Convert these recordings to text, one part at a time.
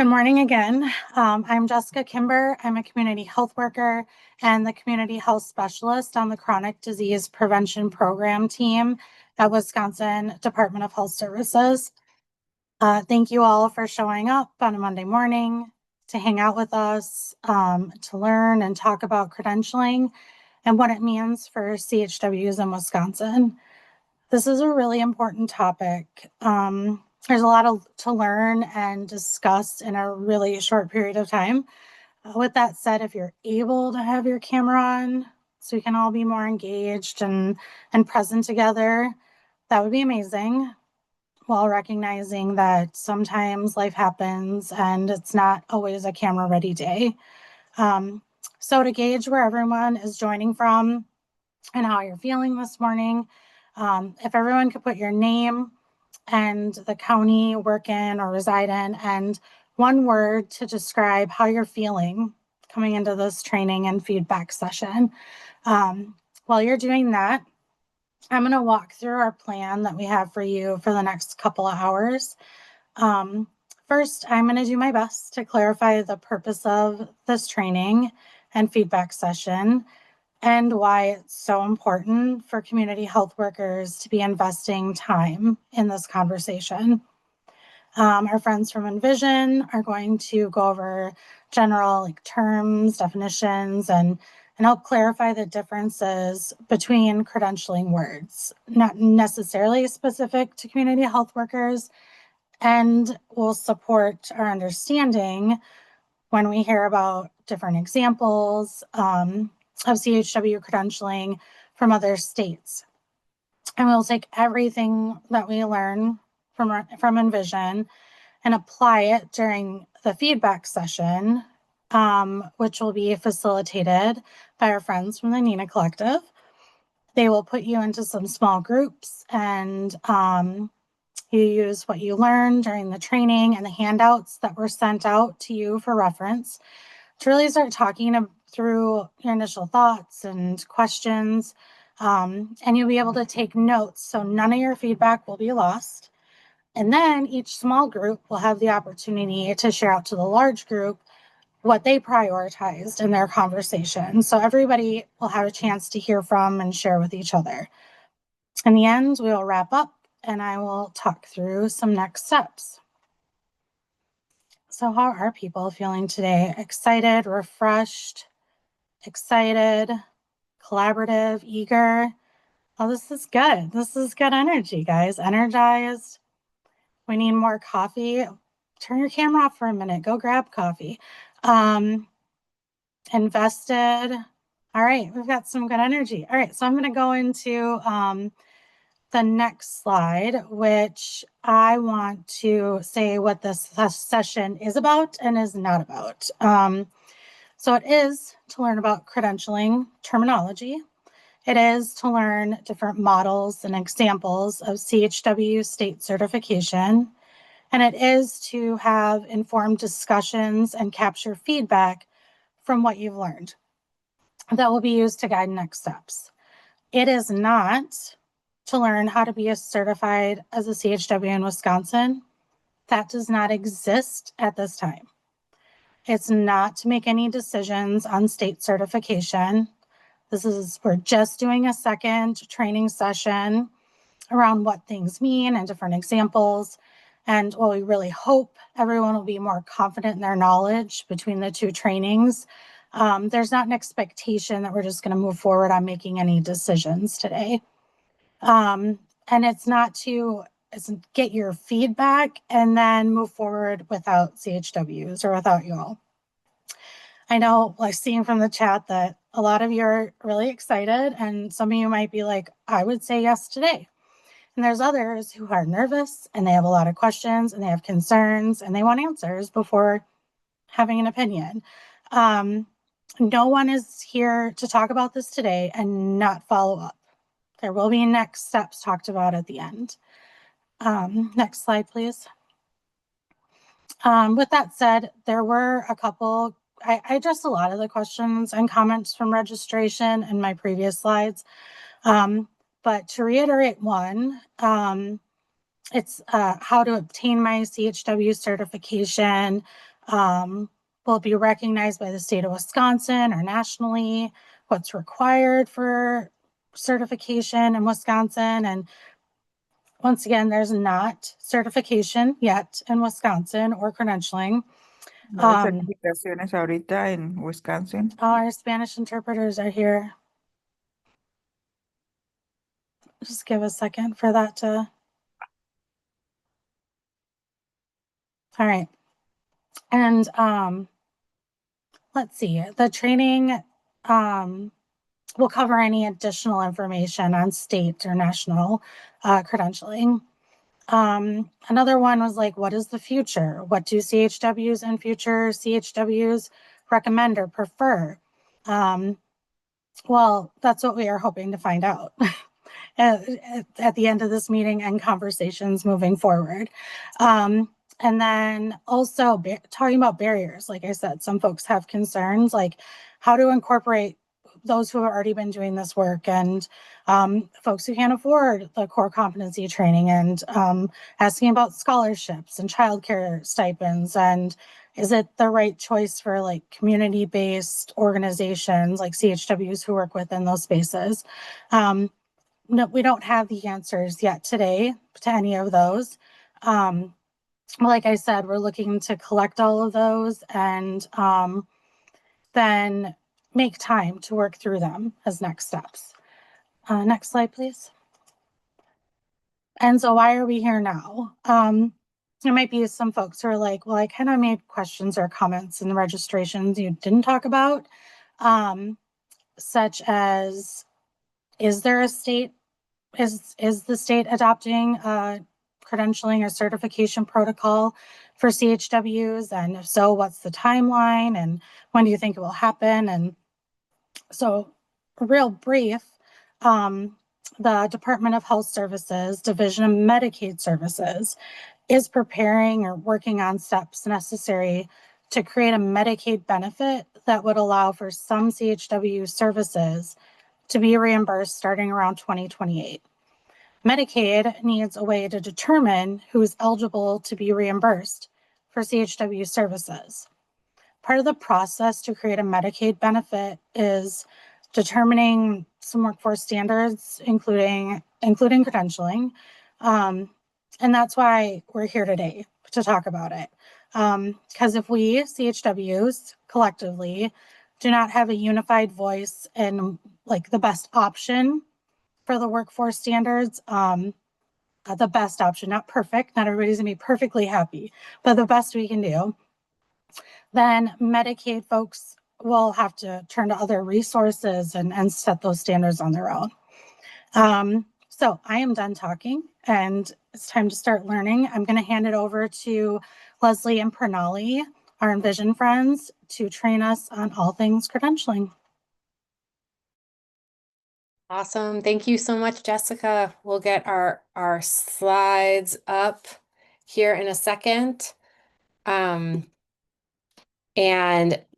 Good morning again. I'm Jessica Kimber. I'm a community health worker and the community health specialist on the chronic disease prevention program team at Wisconsin Department of Health Services. Thank you all for showing up on a Monday morning to hang out with us, to learn and talk about credentialing and what it means for CHWs in Wisconsin. This is a really important topic. There's a lot to learn and discuss in a really short period of time. With that said, if you're able to have your camera on so we can all be more engaged and present together, that would be amazing, while recognizing that sometimes life happens and it's not always a camera ready day. So to gauge where everyone is joining from and how you're feeling this morning, if everyone could put your name and the county you work in or reside in, and one word to describe how you're feeling coming into this training and feedback session. While you're doing that, I'm going to walk through our plan that we have for you for the next couple of hours. First, I'm going to do my best to clarify the purpose of this training and feedback session and why it's so important for community health workers to be investing time in this conversation. Our friends from Envision are going to go over general terms, definitions, and help clarify the differences between credentialing words, not necessarily specific to community health workers, and will support our understanding when we hear about different examples of CHW credentialing from other states. And we'll take everything that we learn from Envision and apply it during the feedback session, which will be facilitated by our friends from the NINA Collective. They will put you into some small groups and you use what you learned during the training and the handouts that were sent out to you for reference to really start talking through your initial thoughts and questions, and you'll be able to take notes so none of your feedback will be lost. And then each small group will have the opportunity to share out to the large group what they prioritized in their conversation. So everybody will have a chance to hear from and share with each other. In the end, we will wrap up and I will talk through some next steps. So how are people feeling today? Excited, refreshed, excited, collaborative, eager? Oh, this is good. This is good energy, guys. Energized. We need more coffee. Turn your camera off for a minute. Go grab coffee. Invested. All right, we've got some good energy. All right, so I'm going to go into the next slide, which I want to say what this session is about and is not about. So it is to learn about credentialing terminology. It is to learn different models and examples of CHW state certification. And it is to have informed discussions and capture feedback from what you've learned that will be used to guide next steps. It is not to learn how to be certified as a CHW in Wisconsin. That does not exist at this time. It's not to make any decisions on state certification. We're just doing a second training session around what things mean and different examples. And while we really hope everyone will be more confident in their knowledge between the two trainings, there's not an expectation that we're just going to move forward on making any decisions today. And it's not to get your feedback and then move forward without CHWs or without you all. I know, like, seeing from the chat that a lot of you are really excited, and some of you might be like, I would say yes today. And there's others who are nervous and they have a lot of questions and they have concerns and they want answers before having an opinion. No one is here to talk about this today and not follow up. There will be next steps talked about at the end. Next slide, please. With that said, there were a couple, I addressed a lot of the questions and comments from registration in my previous slides. But to reiterate one, it's how to obtain my CHW certification, Will be recognized by the state of Wisconsin or nationally, what's required for certification in Wisconsin. And once again, there's not certification yet in Wisconsin or credentialing. No hay certificaciones ahorita en Wisconsin. Our Spanish interpreters are here. Just give a second for that to. All right. And let's see, the training will cover any additional information on state or national credentialing. Another one was like, what is the future? What do CHWs and future CHWs recommend or prefer? Well, that's what we are hoping to find out at the end of this meeting and conversations moving forward. And then also talking about barriers. Like I said, some folks have concerns, like how to incorporate those who have already been doing this work and folks who can't afford the core competency training, and asking about scholarships and childcare stipends, and is it the right choice for like community-based organizations like CHWs who work within those spaces? No, we don't have the answers yet today to any of those. Like I said, we're looking to collect all of those and then make time to work through them as next steps. Next slide, please. And so why are we here now? There might be some folks who are like, well, I kind of made questions or comments in the registrations you didn't talk about, such as, is there a state, is the state adopting a credentialing or certification protocol for CHWs? And if so, what's the timeline? And when do you think it will happen? And so real brief, the Department of Health Services, Division of Medicaid Services, is preparing or working on steps necessary to create a Medicaid benefit that would allow for some CHW services to be reimbursed starting around 2028. Medicaid needs a way to determine who is eligible to be reimbursed for CHW services. Part of the process to create a Medicaid benefit is determining some workforce standards, including credentialing. And that's why we're here today to talk about it. Because if we CHWs collectively do not have a unified voice and like the best option for the workforce standards, the best option, not perfect, not everybody's gonna be perfectly happy, but the best we can do, then Medicaid folks will have to turn to other resources and set those standards on their own. So I am done talking and it's time to start learning. I'm going to hand it over to Leslie and Pranali, our Envision friends, to train us on all things credentialing. Awesome. Thank you so much, Jessica. We'll get our slides up here in a second. And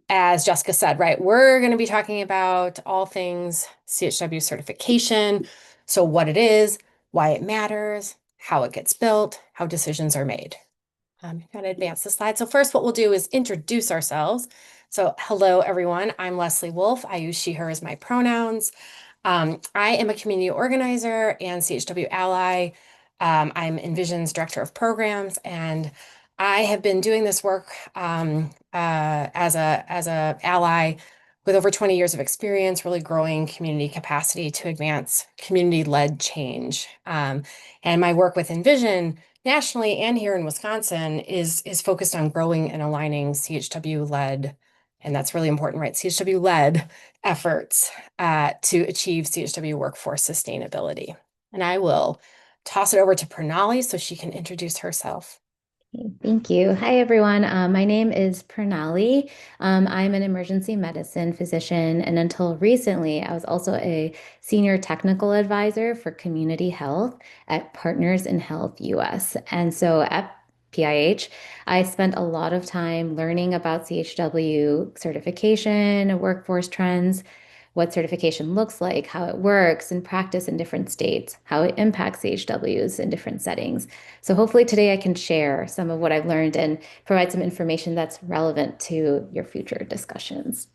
as Jessica said, right, we're going to be talking about all things CHW certification. So what it is, why it matters, how it gets built, how decisions are made. I'm going to advance the slide. So first, what we'll do is introduce ourselves. So hello, everyone. I'm Leslie Wolf. I use she, her as my pronouns. I am a community organizer and CHW ally. I'm Envision's director of programs, and I have been doing this work as a ally with over 20 years of experience, really growing community capacity to advance community-led change. And my work with Envision nationally and here in Wisconsin is focused on growing and aligning CHW-led, and that's really important, right? CHW-led efforts to achieve CHW workforce sustainability. And I will toss it over to Pranali so she can introduce herself. Thank you. Hi, everyone. My name is Pranali. I'm an emergency medicine physician, and until recently, I was also a senior technical advisor for community health at Partners in Health US. And so at PIH, I spent a lot of time learning about CHW certification, workforce trends, what certification looks like, how it works in practice in different states, how it impacts CHWs in different settings. So hopefully today I can share some of what I've learned and provide some information that's relevant to your future discussions.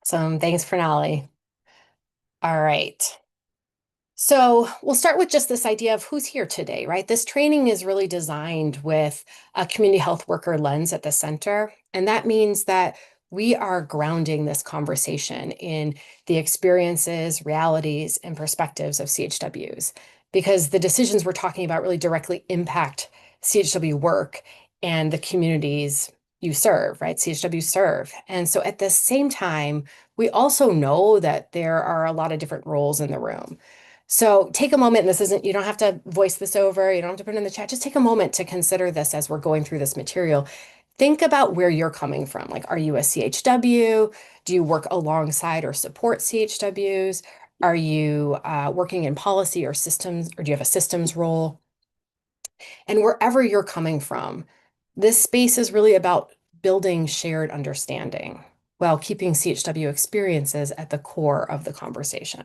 Thanks, Pranali. All right. So we'll start with just this idea of who's here today, right? This training is really designed with a community health worker lens at the center. And that means that we are grounding this conversation in the experiences, realities, and perspectives of CHWs, because the decisions we're talking about really directly impact CHW work and the communities you serve, right? CHW serve. And so at the same time, we also know that there are a lot of different roles in the room. So take a moment, and this isn't, you don't have to voice this over, you don't have to put it in the chat, just take a moment to consider this as we're going through this material. Think about where you're coming from. Like, are you a CHW? Do you work alongside or support CHWs? Are you working in policy or systems, or do you have a systems role? And wherever you're coming from, this space is really about building shared understanding while keeping CHW experiences at the core of the conversation.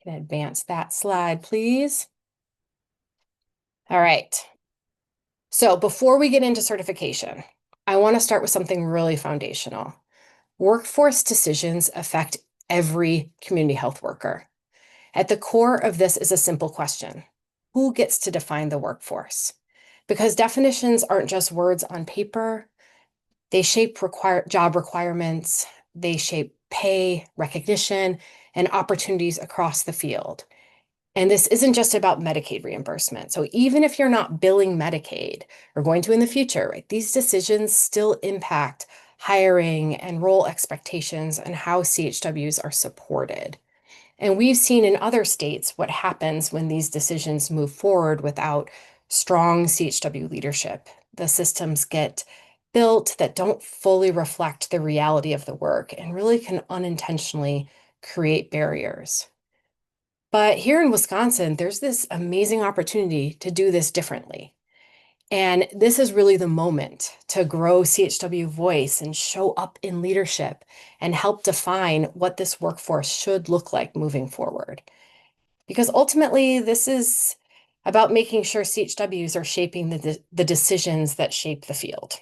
Can advance that slide, please. All right. So before we get into certification, I want to start with something really foundational. Workforce decisions affect every community health worker. At the core of this is a simple question: who gets to define the workforce? Because definitions aren't just words on paper, they shape job requirements, they shape pay, recognition, and opportunities across the field. And this isn't just about Medicaid reimbursement. So even if you're not billing Medicaid or going to in the future, right, these decisions still impact hiring and role expectations and how CHWs are supported. And we've seen in other states what happens when these decisions move forward without strong CHW leadership. The systems get built that don't fully reflect the reality of the work and really can unintentionally create barriers. But here in Wisconsin, there's this amazing opportunity to do this differently. And this is really the moment to grow CHW voice and show up in leadership and help define what this workforce should look like moving forward. Because ultimately, this is about making sure CHWs are shaping the decisions that shape the field.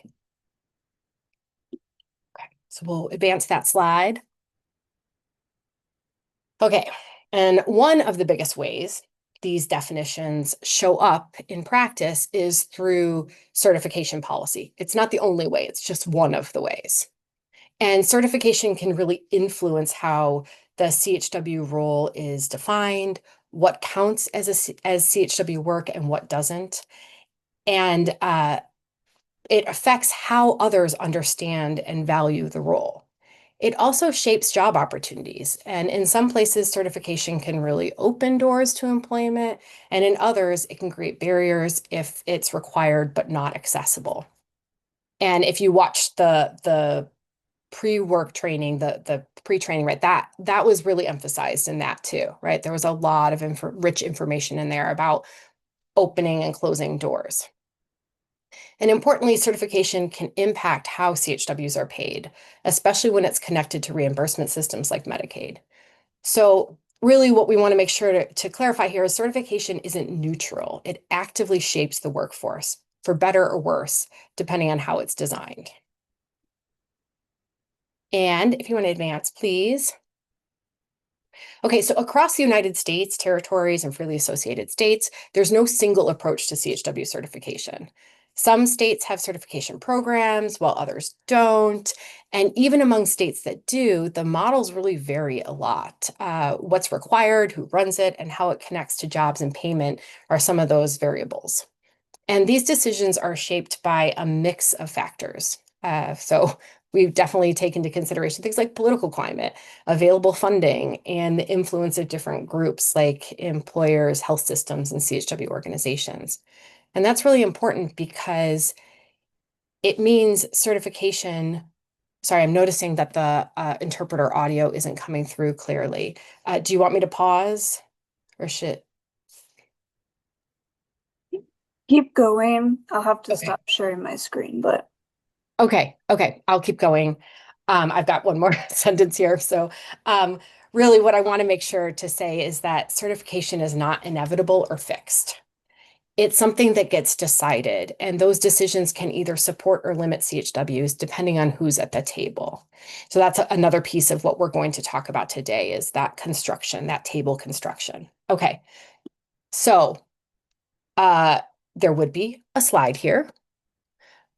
Okay, so we'll advance that slide. Okay, and one of the biggest ways these definitions show up in practice is through certification policy. It's not the only way, it's just one of the ways. And certification can really influence how the CHW role is defined, what counts as CHW work and what doesn't. And it affects how others understand and value the role. It also shapes job opportunities. And in some places, certification can really open doors to employment. And in others, it can create barriers if it's required but not accessible. And if you watch the pre-work training, the pre-training, right, that was really emphasized in that too, right? There was a lot of rich information in there about opening and closing doors. And importantly, certification can impact how CHWs are paid, especially when it's connected to reimbursement systems like Medicaid. So really what we want to make sure to clarify here is certification isn't neutral. It actively shapes the workforce, for better or worse, depending on how it's designed. And if you want to advance, please. Okay, so across the United States, territories, and freely associated states, there's no single approach to CHW certification. Some states have certification programs, while others don't. And even among states that do, the models really vary a lot. What's required, who runs it, and how it connects to jobs and payment are some of those variables. And these decisions are shaped by a mix of factors. So we've definitely taken into consideration things like political climate, available funding, and the influence of different groups like employers, health systems, and CHW organizations. And that's really important because it means certification. Sorry, I'm noticing that the interpreter audio isn't coming through clearly. Do you want me to pause or should? Keep going. I'll have to Okay. stop sharing my screen, but Okay, I'll keep going. I've got one more sentence here. So really what I want to make sure to say is that certification is not inevitable or fixed. It's something that gets decided, and those decisions can either support or limit CHWs depending on who's at the table. So that's another piece of what we're going to talk about today is that construction, that table construction. Okay, so there would be a slide here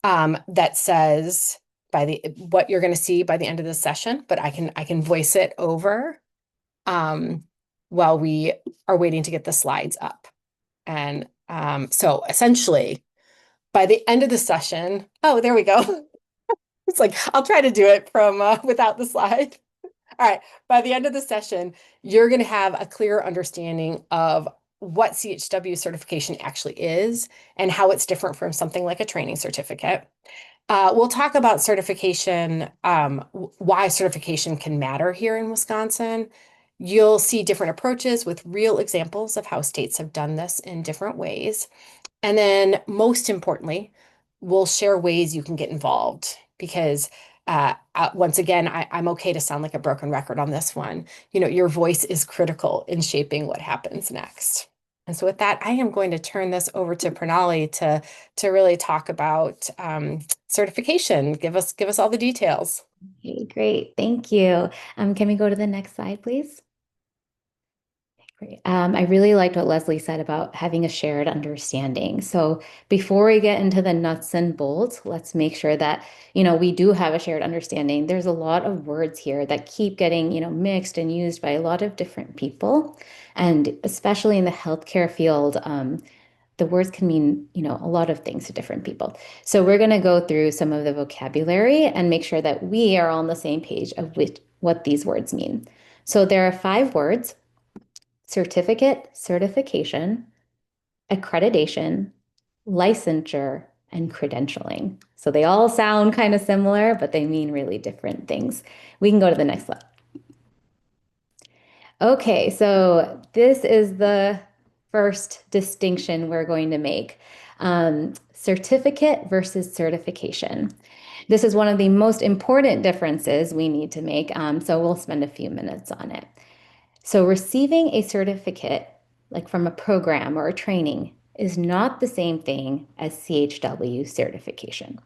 that says what you're going to see by the end of the session, but I can voice it over while we are waiting to get the slides up. And so essentially, by the end of the session, oh, there we go. It's like, I'll try to do it from without the slide. All right, by the end of the session, you're going to have a clear understanding of what CHW certification actually is and how it's different from something like a training certificate. We'll talk about certification, why certification can matter here in Wisconsin. You'll see different approaches with real examples of how states have done this in different ways. And then most importantly, we'll share ways you can get involved because once again, I'm okay to sound like a broken record on this one. You know, your voice is critical in shaping what happens next. And so with that, I am going to turn this over to Pranali to really talk about certification. Give us all the details. Okay, great. Thank you. Can we go to the next slide, please? Great. I really liked what Leslie said about having a shared understanding. So before we get into the nuts and bolts, let's make sure that, we do have a shared understanding. There's a lot of words here that keep getting, mixed and used by a lot of different people. And especially in the healthcare field, the words can mean, a lot of things to different people. So we're going to go through some of the vocabulary and make sure that we are all on the same page of what these words mean. So there are 5 words: certificate, certification, accreditation, licensure, and credentialing. So they all sound kind of similar, but they mean really different things. We can go to the next slide. Okay, so this is the first distinction we're going to make. Certificate versus certification. This is one of the most important differences we need to make, so we'll spend a few minutes on it. So receiving a certificate, like from a program or a training, is not the same thing as CHW certification.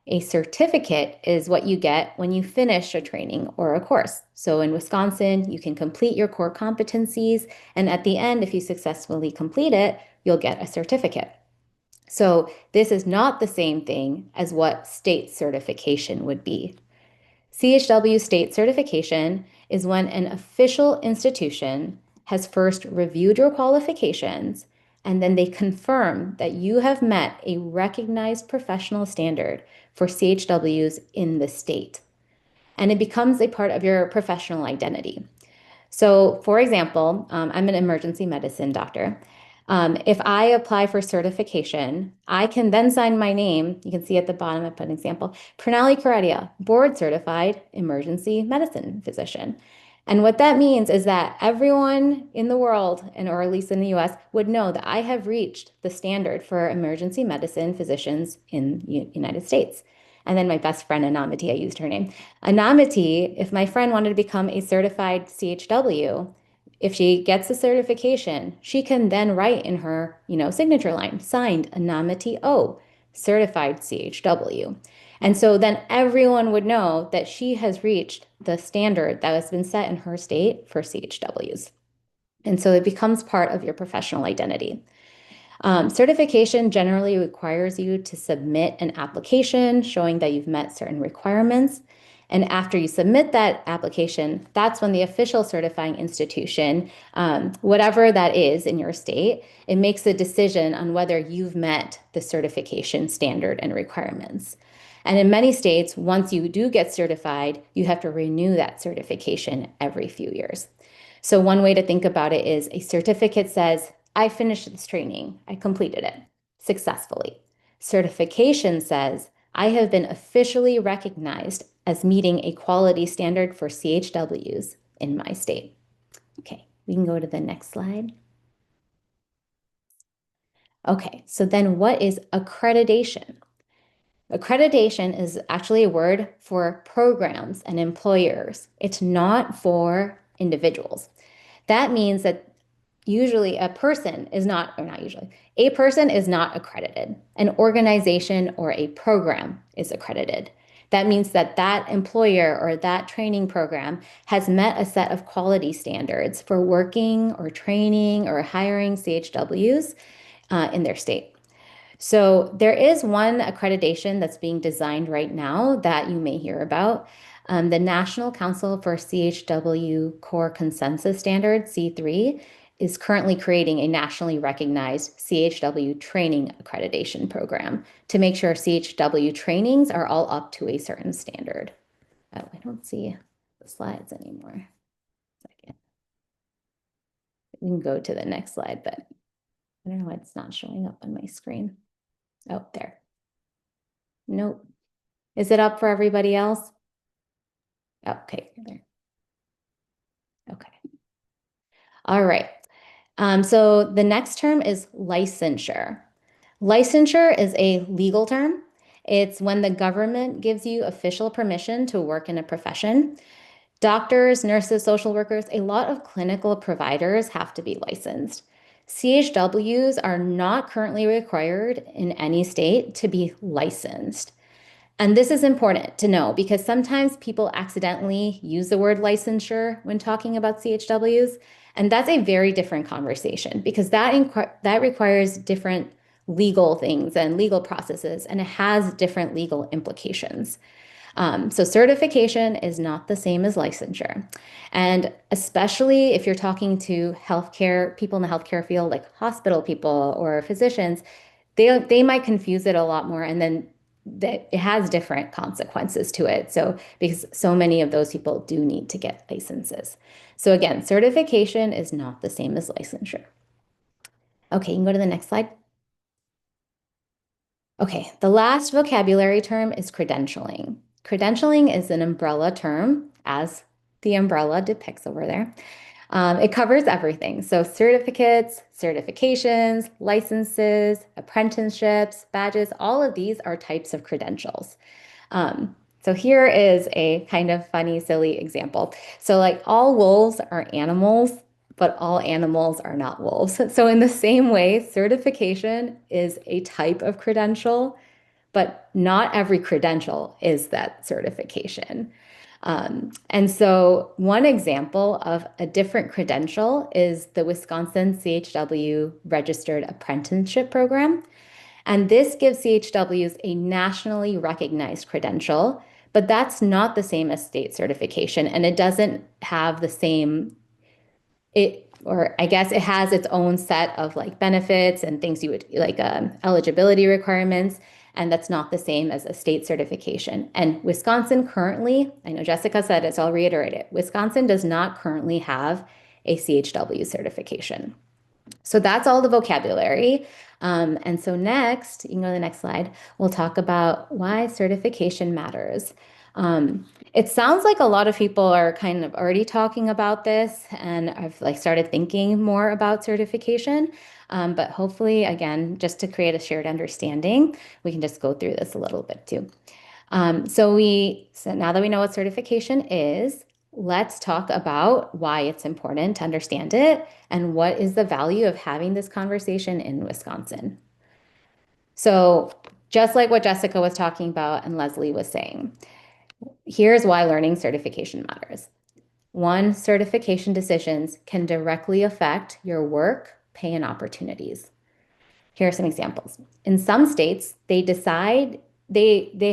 A certificate is what you get when you finish a training or a course. So in Wisconsin, you can complete your core competencies, and at the end, if you successfully complete it, you'll get a certificate. So this is not the same thing as what state certification would be. CHW state certification is when an official institution has first reviewed your qualifications and then they confirm that you have met a recognized professional standard for CHWs in the state. And it becomes a part of your professional identity. So, for example, I'm an emergency medicine doctor. If I apply for certification, I can then sign my name. You can see at the bottom, I put an example, Pranali Karadia, board certified emergency medicine physician. And what that means is that everyone in the world, or at least in the US, would know that I have reached the standard for emergency medicine physicians in the United States. And then my best friend, Anamati, I used her name. Anamati, if my friend wanted to become a certified CHW, if she gets the certification, she can then write in her, signature line, signed Anamati O, certified CHW. And so then everyone would know that she has reached the standard that has been set in her state for CHWs. And so it becomes part of your professional identity. Certification generally requires you to submit an application showing that you've met certain requirements. And after you submit that application, that's when the official certifying institution, whatever that is in your state, it makes a decision on whether you've met the certification standard and requirements. And in many states, once you do get certified, you have to renew that certification every few years. So one way to think about it is a certificate says, I finished this training, I completed it successfully. Certification says, I have been officially recognized as meeting a quality standard for CHWs in my state. Okay, we can go to the next slide. Okay, so then what is accreditation? Accreditation is actually a word for programs and employers. It's not for individuals. That means that usually a person is not, or not usually, a person is not accredited. An organization or a program is accredited. That means that that employer or that training program has met a set of quality standards for working or training or hiring CHWs in their state. So there is one accreditation that's being designed right now that you may hear about. The National Council for CHW Core Consensus Standard, C3, is currently creating a nationally recognized CHW training accreditation program to make sure CHW trainings are all up to a certain standard. Oh, I don't see the slides anymore. Second. We can go to the next slide, but I don't know why it's not showing up on my screen. Oh, there. Nope. Is it up for everybody else? Okay, there. Okay. All right. So the next term is licensure. Licensure is a legal term. It's when the government gives you official permission to work in a profession. Doctors, nurses, social workers, a lot of clinical providers have to be licensed. CHWs are not currently required in any state to be licensed. And this is important to know because sometimes people accidentally use the word licensure when talking about CHWs. And that's a very different conversation because that requires different legal things and legal processes, and it has different legal implications. So certification is not the same as licensure. And especially if you're talking to healthcare people in the healthcare field, like hospital people or physicians, they might confuse it a lot more, and then it has different consequences to it. So because so many of those people do need to get licenses. So again, certification is not the same as licensure. Okay, you can go to the next slide. Okay, the last vocabulary term is credentialing. Credentialing is an umbrella term, as the umbrella depicts over there. It covers everything. So certificates, certifications, licenses, apprenticeships, badges, all of these are types of credentials. So here is a kind of funny, silly example. So like all wolves are animals, but all animals are not wolves. So in the same way, certification is a type of credential, but not every credential is that certification. And so one example of a different credential is the Wisconsin CHW Registered Apprenticeship Program. And this gives CHWs a nationally recognized credential, but that's not the same as state certification. And it doesn't have the same, or I guess it has its own set of like benefits and things you would like eligibility requirements. And that's not the same as a state certification. And Wisconsin currently, I know Jessica said it, so I'll reiterate it. Wisconsin does not currently have a CHW certification. So that's all the vocabulary. And so next, you can go to the next slide, we'll talk about why certification matters. It sounds like a lot of people are kind of already talking about this, and I've like started thinking more about certification. But hopefully, again, just to create a shared understanding, we can just go through this a little bit too. So now that we know what certification is, let's talk about why it's important to understand it and what is the value of having this conversation in Wisconsin. So just like what Jessica was talking about and Leslie was saying, here's why learning certification matters. One, certification decisions can directly affect your work, pay, and opportunities. Here are some examples. In some states, they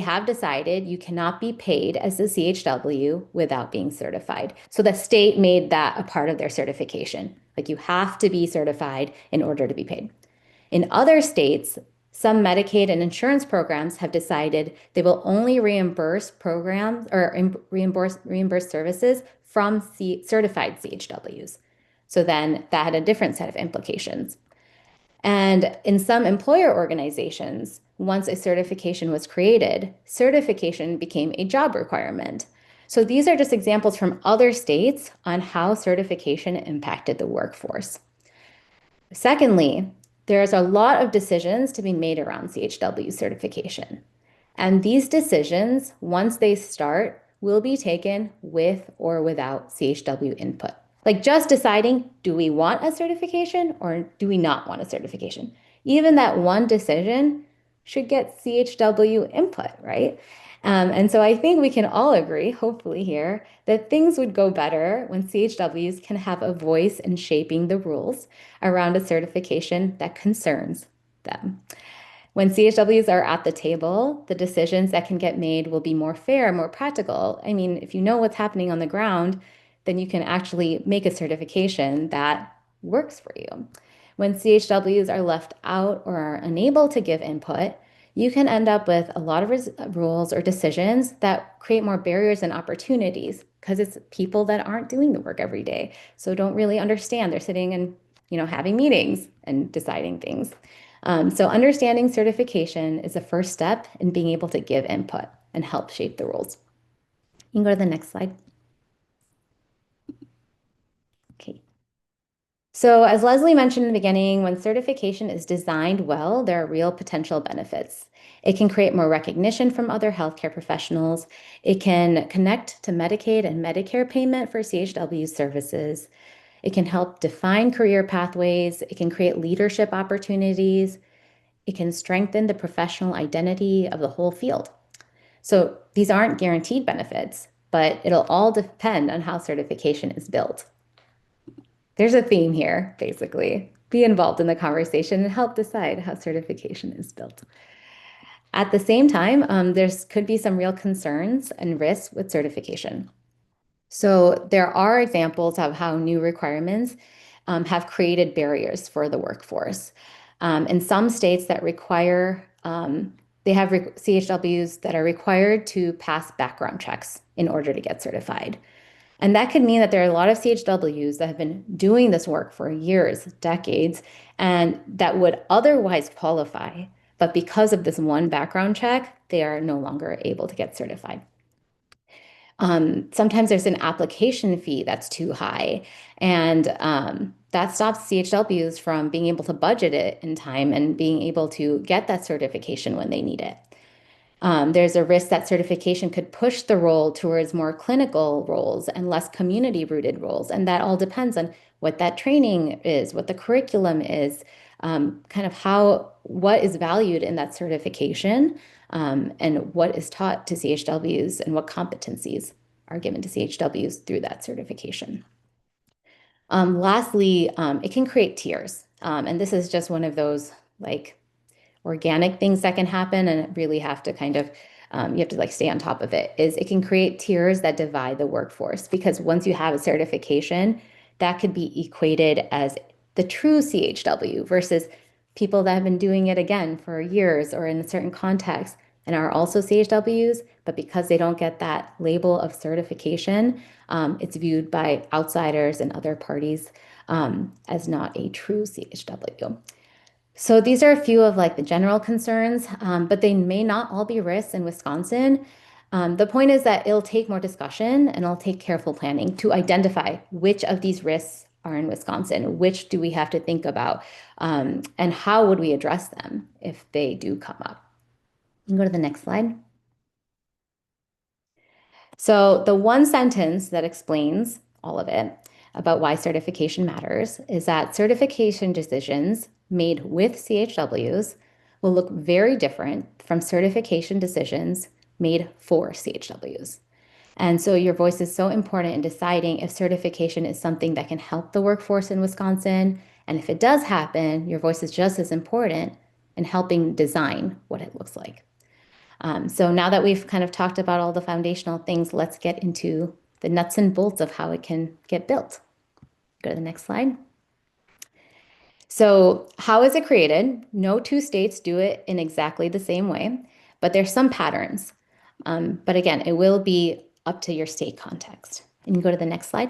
have decided you cannot be paid as a CHW without being certified. So the state made that a part of their certification. Like you have to be certified in order to be paid. In other states, some Medicaid and insurance programs have decided they will only reimburse programs or reimburse services from certified CHWs. So then that had a different set of implications. And in some employer organizations, once a certification was created, certification became a job requirement. So these are just examples from other states on how certification impacted the workforce. Secondly, there's a lot of decisions to be made around CHW certification. And these decisions, once they start, will be taken with or without CHW input. Like just deciding, do we want a certification or do we not want a certification? Even that one decision should get CHW input, right? And so I think we can all agree, hopefully here, that things would go better when CHWs can have a voice in shaping the rules around a certification that concerns them. When CHWs are at the table, the decisions that can get made will be more fair, more practical. I mean, if you know what's happening on the ground, then you can actually make a certification that works for you. When CHWs are left out or are unable to give input, you can end up with a lot of rules or decisions that create more barriers and opportunities because it's people that aren't doing the work every day. So don't really understand. They're sitting and, having meetings and deciding things. So understanding certification is a first step in being able to give input and help shape the rules. You can go to the next slide. Okay. So as Leslie mentioned in the beginning, when certification is designed well, there are real potential benefits. It can create more recognition from other healthcare professionals. It can connect to Medicaid and Medicare payment for CHW services. It can help define career pathways. It can create leadership opportunities. It can strengthen the professional identity of the whole field. So these aren't guaranteed benefits, but it'll all depend on how certification is built. There's a theme here, basically. Be involved in the conversation and help decide how certification is built. At the same time, there could be some real concerns and risks with certification. So there are examples of how new requirements have created barriers for the workforce. In some states that require, they have CHWs that are required to pass background checks in order to get certified. And that could mean that there are a lot of CHWs that have been doing this work for years, decades, and that would otherwise qualify. But because of this one background check, they are no longer able to get certified. Sometimes there's an application fee that's too high, and that stops CHWs from being able to budget it in time and being able to get that certification when they need it. There's a risk that certification could push the role towards more clinical roles and less community-rooted roles, and that all depends on what that training is, what the curriculum is, kind of what is valued in that certification, and what is taught to CHWs and what competencies are given to CHWs through that certification. Lastly, it can create tiers, and this is just one of those organic things that can happen, and it really have to kind of you have to stay on top of it. It can create tiers that divide the workforce, because once you have a certification, that could be equated as the true CHW versus people that have been doing it again for years or in a certain context and are also CHWs, but because they don't get that label of certification, it's viewed by outsiders and other parties as not a true CHW. So these are a few of the general concerns, but they may not all be risks in Wisconsin. The point is that it'll take more discussion and it'll take careful planning to identify which of these risks are in Wisconsin, which do we have to think about, and how would we address them if they do come up. You can go to the next slide. So the one sentence that explains all of it about why certification matters is that certification decisions made with CHWs will look very different from certification decisions made for CHWs. And so your voice is so important in deciding if certification is something that can help the workforce in Wisconsin. And if it does happen, your voice is just as important in helping design what it looks like. So now that we've kind of talked about all the foundational things, let's get into the nuts and bolts of how it can get built. Go to the next slide. So how is it created? No two states do it in exactly the same way, but there's some patterns. But again, it will be up to your state context. And you go to the next slide.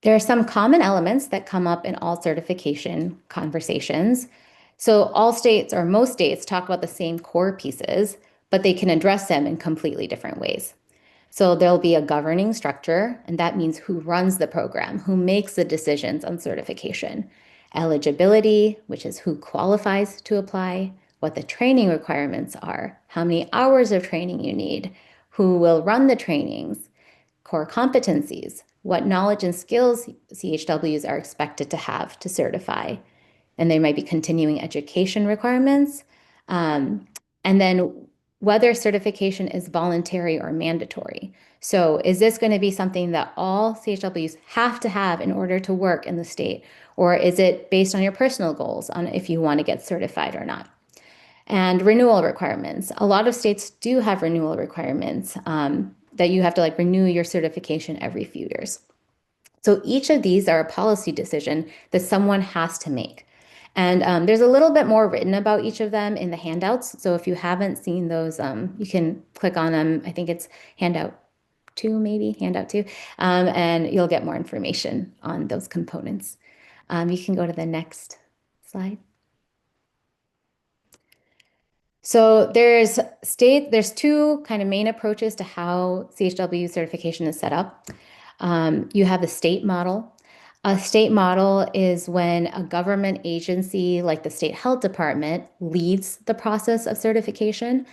There are some common elements that come up in all certification conversations. So all states or most states talk about the same core pieces, but they can address them in completely different ways. So there'll be a governing structure, and that means who runs the program, who makes the decisions on certification. Eligibility, which is who qualifies to apply. what the training requirements are, how many hours of training you need, who will run the trainings, core competencies, what knowledge and skills CHWs are expected to have to certify. And there might be continuing education requirements. And then whether certification is voluntary or mandatory. So is this going to be something that all CHWs have to have in order to work in the state? Or is it based on your personal goals on if you want to get certified or not? And renewal requirements. A lot of states do have renewal requirements that you have to like renew your certification every few years. So each of these are a policy decision that someone has to make. And there's a little bit more written about each of them in the handouts. So if you haven't seen those, you can click on them. I think it's handout 2, maybe handout 2, and you'll get more information on those components. You can go to the next slide. So there's two kind of main approaches to how CHW certification is set up. You have the state model. A state model is when a government agency like the state health department leads the process of certification.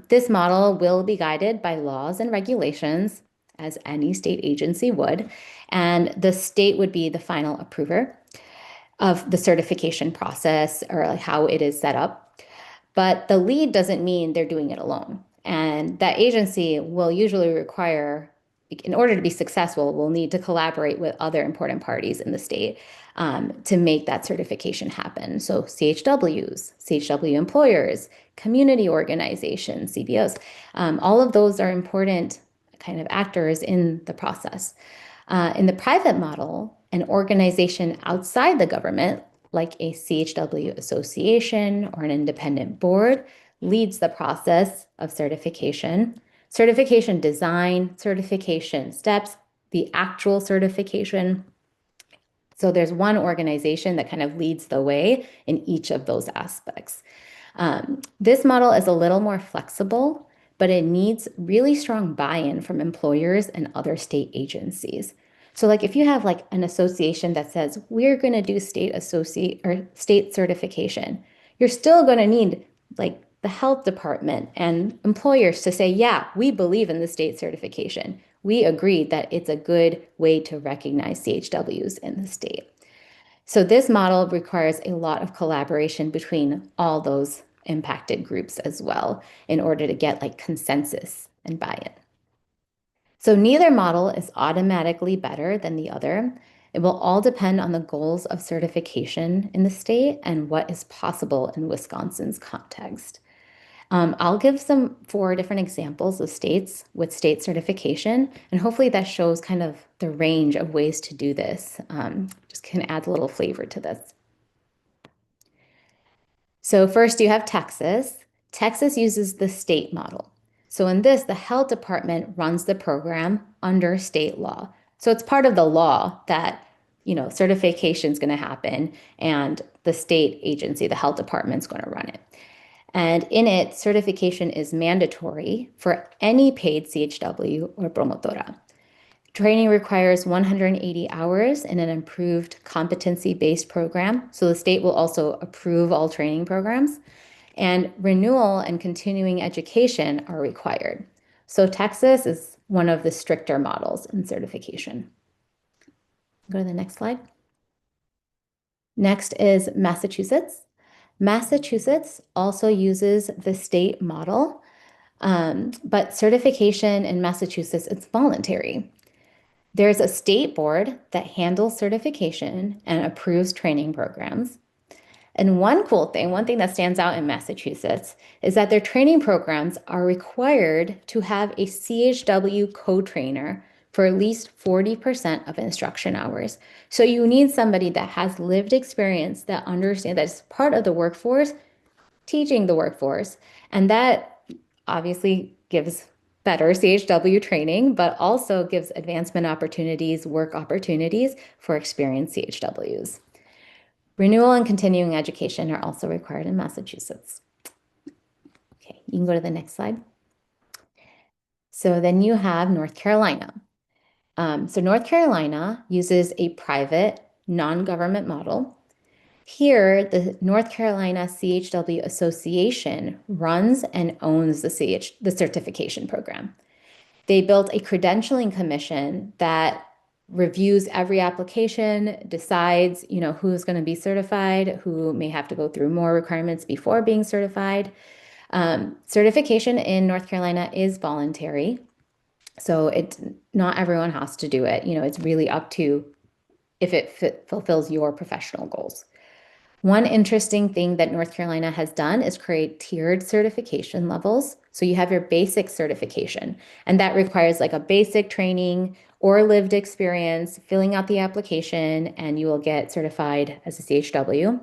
This model will be guided by laws and regulations, as any state agency would, and the state would be the final approver of the certification process or like how it is set up. But the lead doesn't mean they're doing it alone. And that agency will usually require, in order to be successful, will need to collaborate with other important parties in the state to make that certification happen. So CHWs, CHW employers, community organizations, CBOs, all of those are important kind of actors in the process. In the private model, an organization outside the government, like a CHW association or an independent board, leads the process of certification design, certification steps, the actual certification. So there's one organization that kind of leads the way in each of those aspects. This model is a little more flexible, but it needs really strong buy-in from employers and other state agencies. So like if you have like an association that says, we're going to do state certification, you're still going to need like the health department and employers to say, yeah, we believe in the state certification. We agree that it's a good way to recognize CHWs in the state. So this model requires a lot of collaboration between all those impacted groups as well in order to get like consensus and buy-in. So neither model is automatically better than the other. It will all depend on the goals of certification in the state and what is possible in Wisconsin's context. I'll give 4 different examples of states with state certification, and hopefully that shows kind of the range of ways to do this. Just can add a little flavor to this. So first you have Texas. Texas uses the state model. So in this, the health department runs the program under state law. So it's part of the law that, certification is going to happen and the state agency, the health department, is going to run it. And in it, certification is mandatory for any paid CHW or promotora. Training requires 180 hours in an improved competency-based program. So the state will also approve all training programs. And renewal and continuing education are required. So Texas is one of the stricter models in certification. Go to the next slide. Next is Massachusetts. Massachusetts also uses the state model, but certification in Massachusetts, it's voluntary. There's a state board that handles certification and approves training programs. And one thing that stands out in Massachusetts is that their training programs are required to have a CHW co-trainer for at least 40% of instruction hours. So you need somebody that has lived experience, that understands that it's part of the workforce, teaching the workforce. And that obviously gives better CHW training, but also gives advancement opportunities, work opportunities for experienced CHWs. Renewal and continuing education are also required in Massachusetts. Okay, you can go to the next slide. So then you have North Carolina. So North Carolina uses a private non-government model. Here, the North Carolina CHW Association runs and owns the certification program. They built a credentialing commission that reviews every application, decides, who's going to be certified, who may have to go through more requirements before being certified. Certification in North Carolina is voluntary, so not everyone has to do it. It's really up to if it fulfills your professional goals. One interesting thing that North Carolina has done is create tiered certification levels. So you have your basic certification, and that requires like a basic training or lived experience, filling out the application, and you will get certified as a CHW.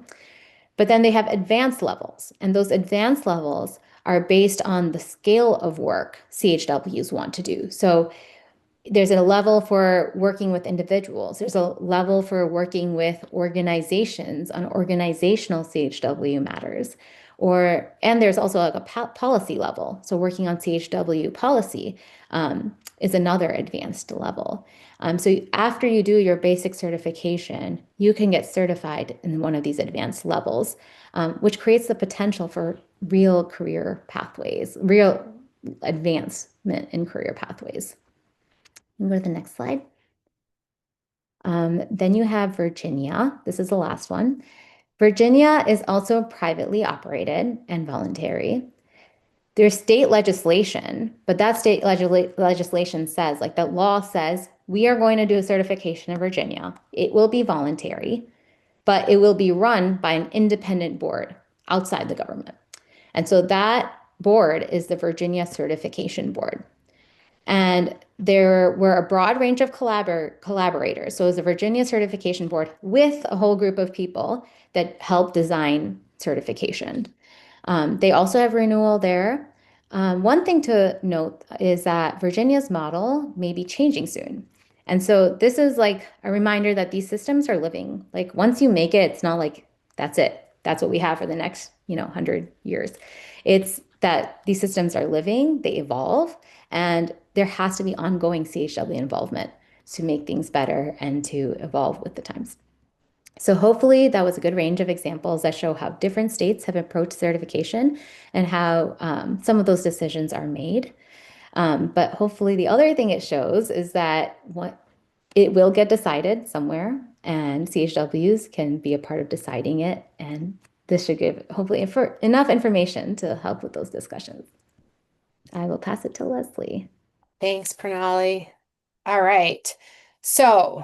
But then they have advanced levels, and those advanced levels are based on the scale of work CHWs want to do. So there's a level for working with individuals. There's a level for working with organizations on organizational CHW matters. And there's also like a policy level. So working on CHW policy is another advanced level. So after you do your basic certification, you can get certified in one of these advanced levels, which creates the potential for real career pathways, real advancement in career pathways. Go to the next slide. Then you have Virginia. This is the last one. Virginia is also privately operated and voluntary. There's state legislation, but that state legislation says, like that law says, we are going to do a certification in Virginia. It will be voluntary, but it will be run by an independent board outside the government. And so that board is the Virginia Certification Board. And there were a broad range of collaborators. So it was a Virginia Certification Board with a whole group of people that helped design certification. They also have renewal there. One thing to note is that Virginia's model may be changing soon. And so this is like a reminder that these systems are living. Like once you make it, it's not like that's it. That's what we have for the next, 100 years. It's that these systems are living, they evolve, and there has to be ongoing CHW involvement to make things better and to evolve with the times. So hopefully that was a good range of examples that show how different states have approached certification and how some of those decisions are made. But hopefully the other thing it shows is that it will get decided somewhere, and CHWs can be a part of deciding it. And this should give hopefully enough information to help with those discussions. I will pass it to Leslie. Thanks, Pranali. All right. So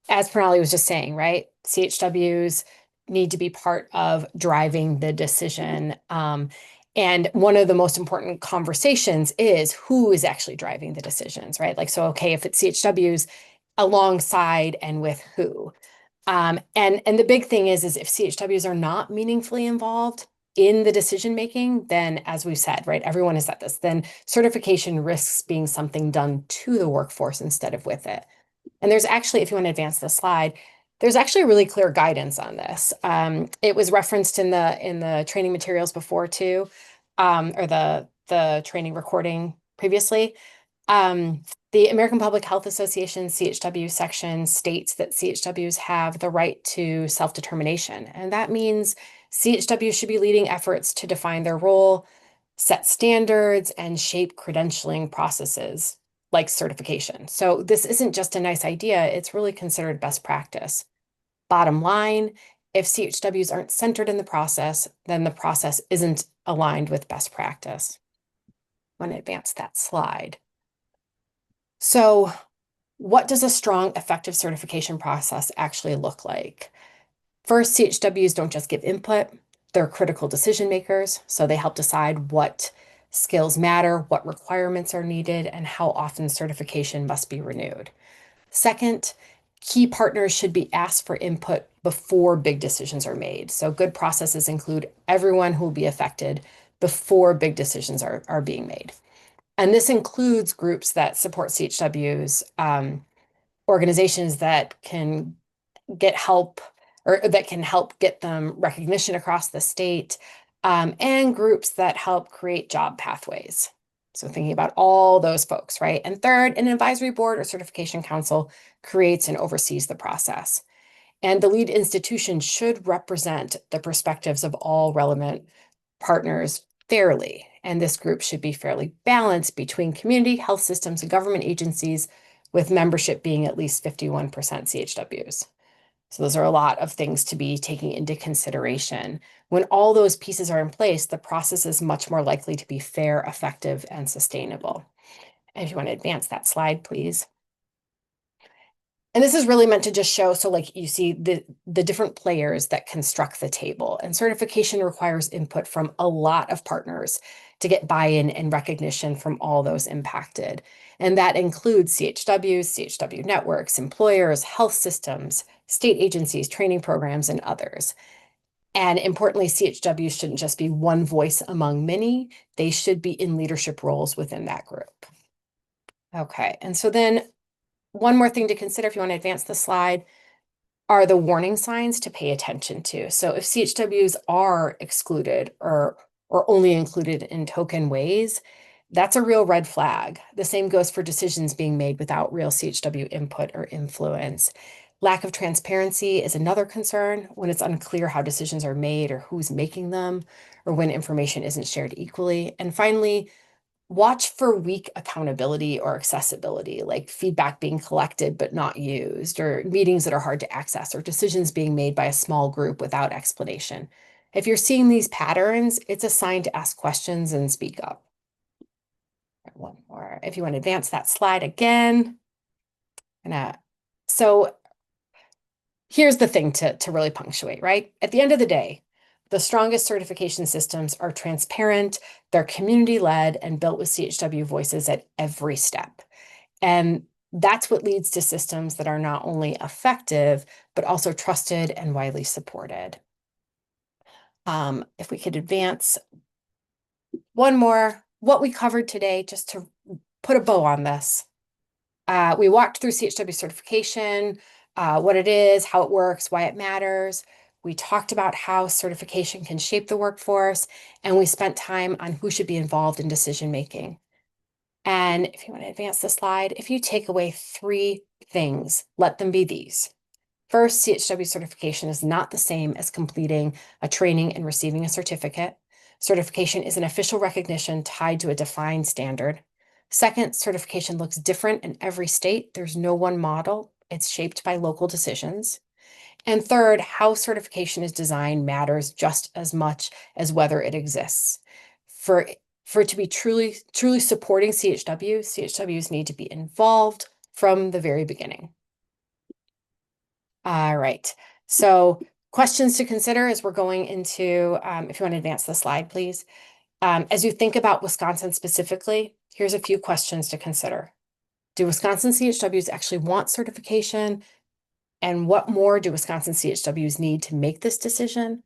as Pranali was just saying, right, CHWs need to be part of driving the decision. And one of the most important conversations is who is actually driving the decisions, right? Like, so, okay, if it's CHWs, alongside and with who. And the big thing is if CHWs are not meaningfully involved in the decision making, then as we've said, right, everyone has said this, then certification risks being something done to the workforce instead of with it. And there's actually, if you want to advance the slide, there's actually really clear guidance on this. It was referenced in the training materials before too, or the training recording previously. The American Public Health Association CHW section states that CHWs have the right to self-determination. And that means CHWs should be leading efforts to define their role, set standards, and shape credentialing processes like certification. So this isn't just a nice idea, it's really considered best practice. Bottom line, if CHWs aren't centered in the process, then the process isn't aligned with best practice. I want to advance that slide. So what does a strong, effective certification process actually look like? First, CHWs don't just give input, they're critical decision makers. So they help decide what skills matter, what requirements are needed, and how often certification must be renewed. Second, key partners should be asked for input before big decisions are made. So good processes include everyone who will be affected before big decisions are being made. And this includes groups that support CHWs, organizations that can get help or that can help get them recognition across the state, and groups that help create job pathways. So thinking about all those folks, right? And third, an advisory board or certification council creates and oversees the process. And the lead institution should represent the perspectives of all relevant partners fairly. And this group should be fairly balanced between community, health systems, and government agencies, with membership being at least 51% CHWs. So those are a lot of things to be taking into consideration. When all those pieces are in place, the process is much more likely to be fair, effective, and sustainable. And if you want to advance that slide, please. And this is really meant to just show, so like you see the different players that construct the table, and certification requires input from a lot of partners to get buy-in and recognition from all those impacted. And that includes CHWs, CHW networks, employers, health systems, state agencies, training programs, and others. And importantly, CHWs shouldn't just be one voice among many, they should be in leadership roles within that group. Okay, and so then one more thing to consider, if you want to advance the slide, are the warning signs to pay attention to. So if CHWs are excluded or only included in token ways, that's a real red flag. The same goes for decisions being made without real CHW input or influence. Lack of transparency is another concern, when it's unclear how decisions are made or who's making them, or when information isn't shared equally. And finally, watch for weak accountability or accessibility, like feedback being collected but not used, or meetings that are hard to access, or decisions being made by a small group without explanation. If you're seeing these patterns, it's a sign to ask questions and speak up. One more, if you want to advance that slide again. So here's the thing to really punctuate, right? At the end of the day, the strongest certification systems are transparent, they're community-led, and built with CHW voices at every step. And that's what leads to systems that are not only effective, but also trusted and widely supported. If we could advance one more, what we covered today, just to put a bow on this. We walked through CHW certification, what it is, how it works, why it matters. We talked about how certification can shape the workforce, and we spent time on who should be involved in decision-making. And if you want to advance the slide, if you take away 3 things, let them be these. First, CHW certification is not the same as completing a training and receiving a certificate. Certification is an official recognition tied to a defined standard. Second, certification looks different in every state. There's no one model. It's shaped by local decisions. And third, how certification is designed matters just as much as whether it exists. For it to be truly supporting CHWs need to be involved from the very beginning. All right, so questions to consider as we're going into, if you want to advance the slide, please. As you think about Wisconsin specifically, here's a few questions to consider. Do Wisconsin CHWs actually want certification? And what more do Wisconsin CHWs need to make this decision?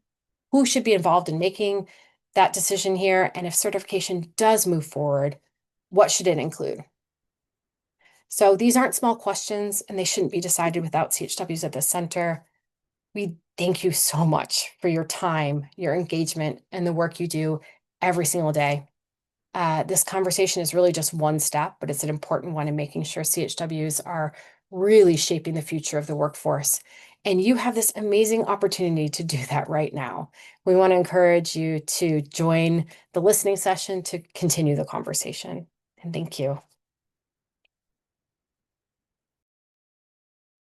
Who should be involved in making that decision here? And if certification does move forward, what should it include? So these aren't small questions, and they shouldn't be decided without CHWs at the center. We thank you so much for your time, your engagement, and the work you do every single day. This conversation is really just one step, but it's an important one in making sure CHWs are really shaping the future of the workforce. And you have this amazing opportunity to do that right now. We want to encourage you to join the listening session to continue the conversation. And thank you.